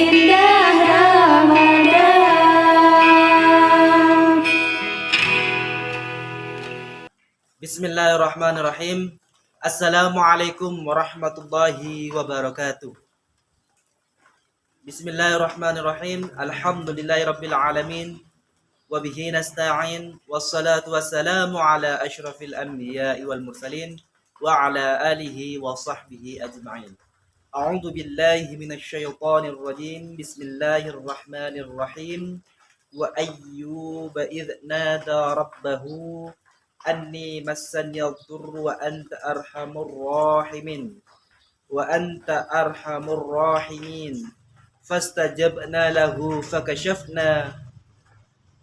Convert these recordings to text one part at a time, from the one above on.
indah Ramadan. Bismillahirrahmanirrahim. Assalamualaikum warahmatullahi wabarakatuh. Bismillahirrahmanirrahim. Alhamdulillahirabbil alamin. Wa bihi nasta'in. Wassalatu wassalamu ala asyrafil anbiya'i wal mursalin wa ala alihi wa sahbihi ajma'in. A'udzu billahi minasy syaithanir rajim. Bismillahirrahmanirrahim. Wa ayyuba idz nada rabbahu anni massanyal dhurru wa anta arhamur rahimin fastajabna lahu fakashafna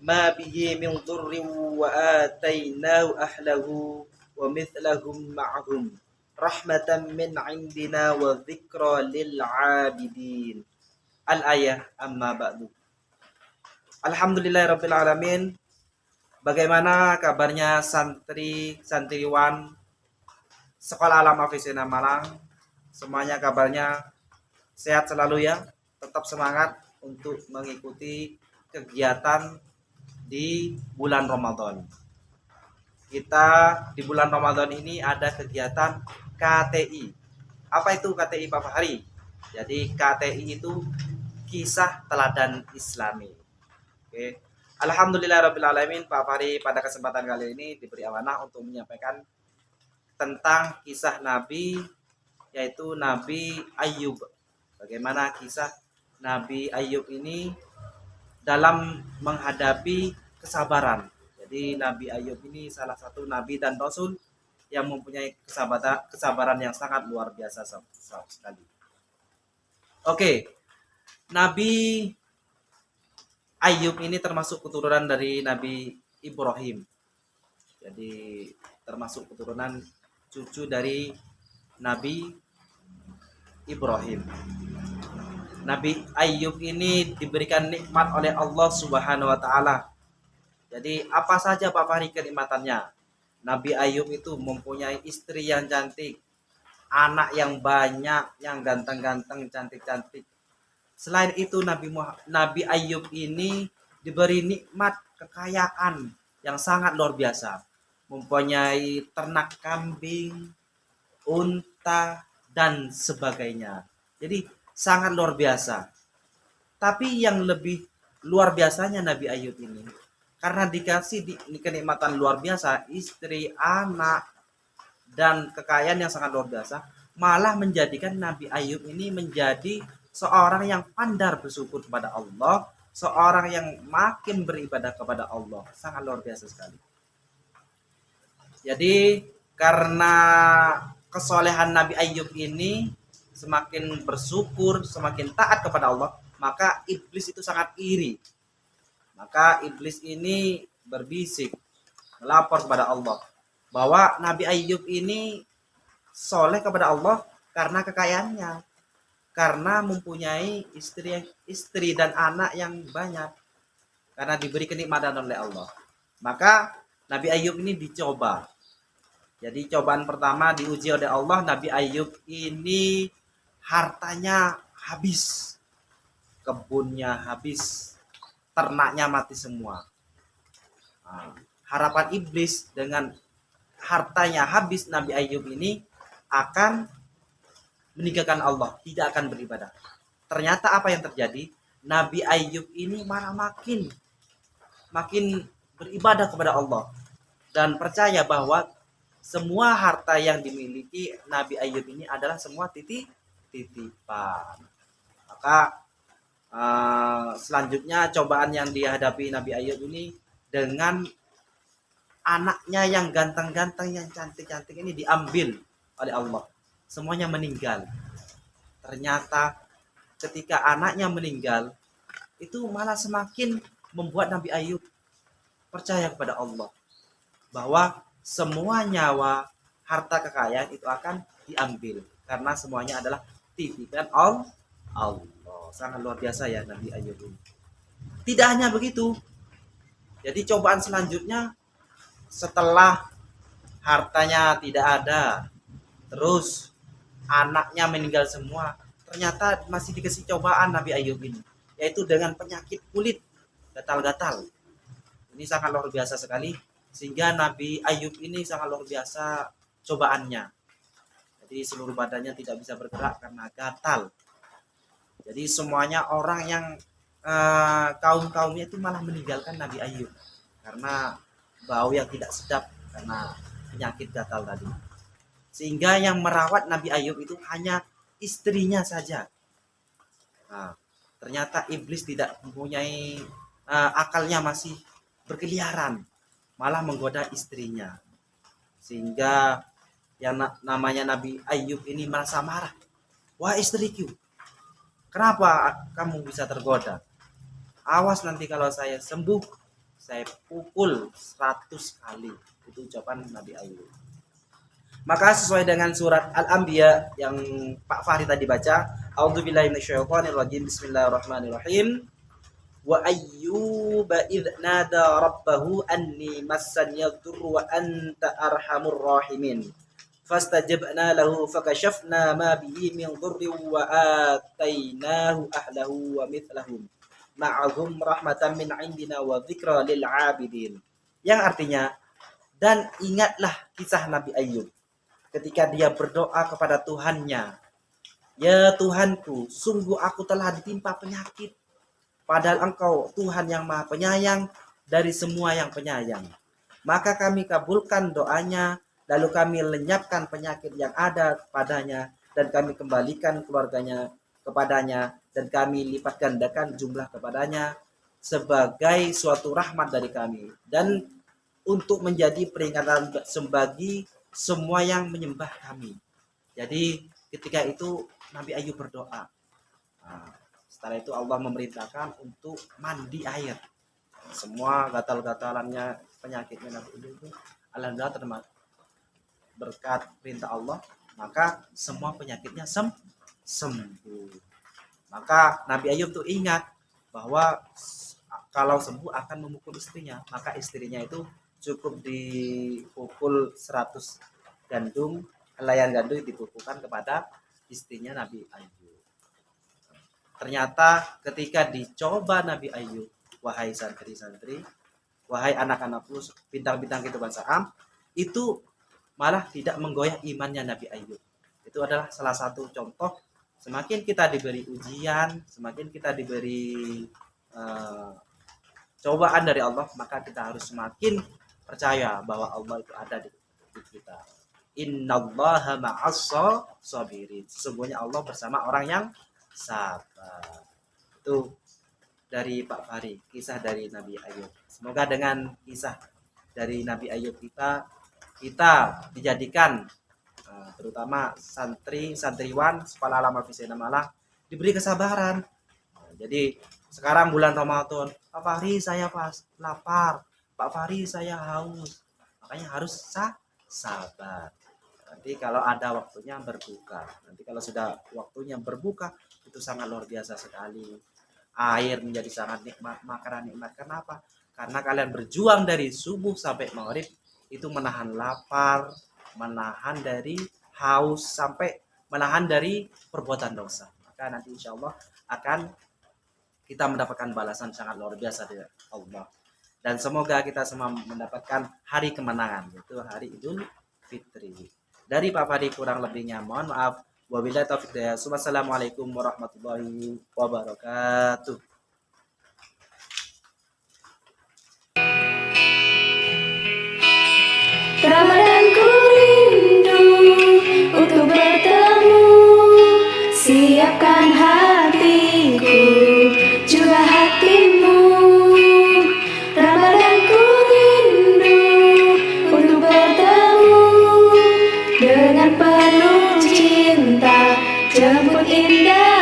ma bihi min dhurrin wa atainahu ahlahu wa mithlahum ma'hum rahmatan min indina wa dzikra lil 'abidin. Al-ayah amma ba'du. Alhamdulillahirabbil alamin. Bagaimana kabarnya santriwan Sekolah Alam Afisina Malang? Semuanya kabarnya sehat selalu ya. Tetap semangat untuk mengikuti kegiatan di bulan Ramadan. Kita di bulan Ramadan ini ada kegiatan KTI. Apa itu KTI Pak Fahri? Jadi KTI itu kisah teladan Islami. Oke. Alhamdulillahirrabbilalamin, Pak Fahri pada kesempatan kali ini diberi amanah untuk menyampaikan tentang kisah Nabi, yaitu Nabi Ayyub. Bagaimana kisah Nabi Ayyub ini dalam menghadapi kesabaran. Jadi Nabi Ayyub ini salah satu Nabi dan Rasul yang mempunyai kesabaran yang sangat luar biasa sekali. Oke, Nabi Ayyub ini termasuk keturunan dari Nabi Ibrahim. Jadi termasuk keturunan cucu dari Nabi Ibrahim. Nabi Ayyub ini diberikan nikmat oleh Allah Subhanahu wa taala. Jadi apa saja Pak Fahri kenikmatannya? Nabi Ayyub itu mempunyai istri yang cantik, anak yang banyak, yang ganteng-ganteng, cantik-cantik. Selain itu Nabi Ayyub ini diberi nikmat kekayaan yang sangat luar biasa. Mempunyai ternak kambing, unta, dan sebagainya. Jadi sangat luar biasa. Tapi yang lebih luar biasanya Nabi Ayyub ini, karena dikasih kenikmatan luar biasa, istri, anak, dan kekayaan yang sangat luar biasa, malah menjadikan Nabi Ayyub ini menjadi seorang yang pandai bersyukur kepada Allah, seorang yang makin beribadah kepada Allah. Sangat luar biasa sekali. Jadi karena kesolehan Nabi Ayyub ini, semakin bersyukur, semakin taat kepada Allah, maka iblis itu sangat iri. Maka iblis ini berbisik, melapor kepada Allah bahwa Nabi Ayyub ini soleh kepada Allah karena kekayaannya, karena mempunyai istri dan anak yang banyak, karena diberi kenikmatan oleh Allah. Maka Nabi Ayyub ini dicoba. Jadi cobaan pertama diuji oleh Allah. Nabi Ayyub ini hartanya habis, kebunnya habis, ternaknya mati semua. Harapan iblis dengan hartanya habis, Nabi Ayyub ini akan meninggalkan Allah, tidak akan beribadah. Ternyata apa yang terjadi? Nabi Ayyub ini malah makin beribadah kepada Allah dan percaya bahwa semua harta yang dimiliki Nabi Ayyub ini adalah semua titipan. Maka selanjutnya cobaan yang dihadapi Nabi Ayyub ini dengan anaknya yang ganteng-ganteng, yang cantik-cantik ini diambil oleh Allah. Semuanya meninggal. Ternyata ketika anaknya meninggal, itu malah semakin membuat Nabi Ayyub percaya kepada Allah bahwa semua nyawa, harta kekayaan itu akan diambil karena semuanya adalah titipan Allah. Sangat luar biasa ya Nabi Ayyub ini. Tidak hanya begitu. Jadi cobaan selanjutnya, setelah hartanya tidak ada, terus anaknya meninggal semua, ternyata masih dikasih cobaan Nabi Ayub ini, yaitu dengan penyakit kulit gatal-gatal. Ini sangat luar biasa sekali, sehingga Nabi Ayub ini sangat luar biasa cobaannya. Jadi seluruh badannya tidak bisa bergerak karena gatal. Jadi semuanya orang yang kaum-kaumnya itu malah meninggalkan Nabi Ayub karena bau yang tidak sedap karena penyakit gatal tadi. Sehingga yang merawat Nabi Ayub itu hanya istrinya saja. Nah, ternyata iblis tidak mempunyai akalnya, masih berkeliaran, malah menggoda istrinya. Sehingga yang namanya Nabi Ayub ini merasa marah. Wah istriku, kenapa kamu bisa tergoda? Awas nanti kalau saya sembuh, saya pukul 100 kali. Itu ucapan Nabi Ayub. Maka sesuai dengan surat Al-Anbiya yang Pak Fahri tadi baca, A'udzubillahi minasyaitonirrajim, bismillahirrahmanirrahim. Wa ayyuba idh nada rabbahu anni massani yadhurru wa anta arhamur rahimin. Fastajabna lahu fakashafna ma bihi min dhurrin wa atainahu ahlahu wa mithlahum ma'ahum rahmatan min indina wa dzikra lil 'abidin. Yang artinya, dan ingatlah kisah Nabi Ayub ketika dia berdoa kepada Tuhannya, ya Tuhanku, sungguh aku telah ditimpa penyakit, padahal Engkau Tuhan yang Maha Penyayang dari semua yang penyayang. Maka kami kabulkan doanya, lalu kami lenyapkan penyakit yang ada padanya, dan kami kembalikan keluarganya kepadanya, dan kami lipat gandakan jumlah kepadanya sebagai suatu rahmat dari kami, dan untuk menjadi peringatan bagi semua yang menyembah kami. Jadi ketika itu Nabi Ayub berdoa. Nah, setelah itu Allah memerintahkan untuk mandi air. Semua gatal-gatalannya, penyakitnya Nabi Ayub itu alhamdulillah berkat perintah Allah, maka semua penyakitnya sembuh. Maka Nabi Ayub tuh ingat bahwa kalau sembuh akan memukul istrinya, maka istrinya itu cukup dipukul 100 gandum, helaian gandum dipukulkan kepada istrinya Nabi Ayub. Ternyata ketika dicoba Nabi Ayub, wahai santri-santri, wahai anak-anakku, bintang-bintang kehidupan Sa'am, itu malah tidak menggoyah imannya Nabi Ayub. Itu adalah salah satu contoh, semakin kita diberi ujian, semakin kita diberi cobaan dari Allah, maka kita harus semakin percaya bahwa Allah itu ada di kita. Innallaha ma'as sabirin. Sesungguhnya Allah bersama orang yang sabar. Itu dari Pak Fahri, kisah dari Nabi Ayub. Semoga dengan kisah dari Nabi Ayub kita dijadikan, terutama santriwan sekolah alam Al-Fisena Malang, diberi kesabaran. Jadi sekarang bulan Ramadan, Pak Fahri saya lapar, Pak Fahri saya haus, makanya harus sabar. Nanti kalau ada waktunya berbuka, nanti kalau sudah waktunya berbuka, itu sangat luar biasa sekali. Air menjadi sangat nikmat, makanan nikmat. Kenapa? Karena kalian berjuang dari subuh sampai maghrib, itu menahan lapar, menahan dari haus, sampai menahan dari perbuatan dosa. Maka nanti insya Allah akan kita mendapatkan balasan sangat luar biasa dari Allah. Dan semoga kita semua mendapatkan hari kemenangan, yaitu hari Idul Fitri. Dari Pak Fahri kurang lebihnya mohon maaf. Wabillahi taufiq hidayah. Wassalamualaikum warahmatullahi wabarakatuh. Ramadanku rindu untuk bertemu, siapkan hatiku juga hatimu. Ramadanku rindu untuk bertemu, dengan penuh cinta jemput indah